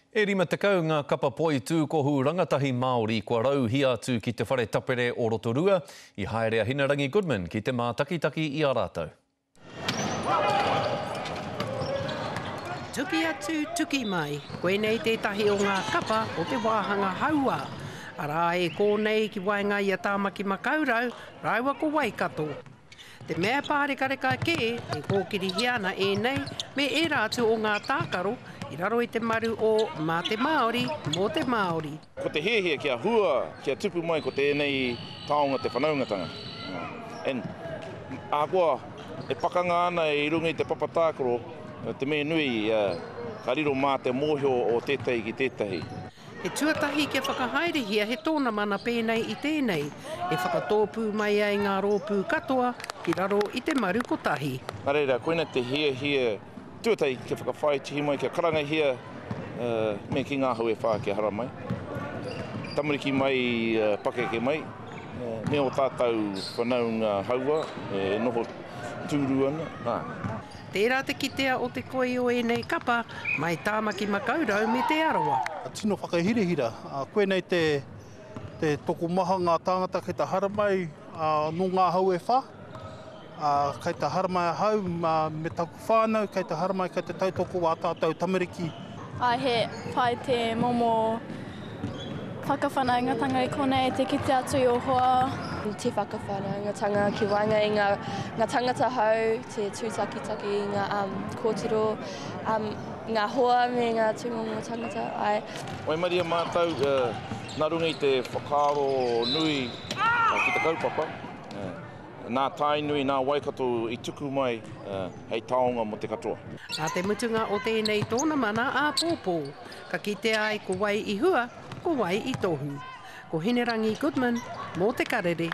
E rima tekau ngā kapa poi tūkohu rangatahi Māori kua rau hi atu ki te whare tapere o Rotorua I haerea Hinarangi Goodman ki te mātakitaki I a rātou. Tuki atu, tuki mai. Koenei tētahi o ngā kapa o te wāhanga haua. Arā e kōnei ki wainga I a tāmaki makaurau, rauwa ko Waikato. Te mea pārekareka kē, e kōkiri hiana e nei, me e rātu o ngā tākaro, I raro I te maru o mā te Māori, mō te Māori. Ko te hehea kia hua, kia tupu mai ko tēnei taonga te whanaungatanga. Ākoa, e pakanga ana I runga I te papatākaro, te mea nui, ka riro mā te mōhio o tētahi ki tētahi. He tuatahi kia whakahaerehia he tōna mana pēnei I tēnei, e whakatōpū mai ai ngā rōpū katoa ki raro I te maru kotahi. Nā reira, koina te hea, tuatahi kia whakawhai tihi mai, kia karanga hea, me ki ngā hau e whā kia hara mai. Tamariki mai, pakeke mai, me o tātou whanaunga haua, e noho tūru ana. Tērā te kitea o te koi o enei kapa, mai tāmaki makaurau me te arawa. Tino whakahirihira, koe nei te toko maha ngā tāngata kei te hara mai no ngā hau e whā. Kei te hara mai hau me taku whānau, kei te hara mai kei te tautoko wā tātou tamariki. He whai te momo whakawhanaungatanga I konei te kite atu I o hoa. Te whakawhanaungatanga ki wainga I ngā tangata hau, te tūtakitaki I ngā kōtiro, ngā hoa me ngā tūngongo tangata. Wai maria mātou, nā runga I te whakaaro nui ki te kaupapa. Nā tai nui, nā Waikato I tuku mai, hei taonga mo te katoa. A te mutunga o tēnei tōna mana a pōpō. Ka kitea ai ko wai I hua, ko wai I tohu. Ko Hinarangi Goodman, mō te karere.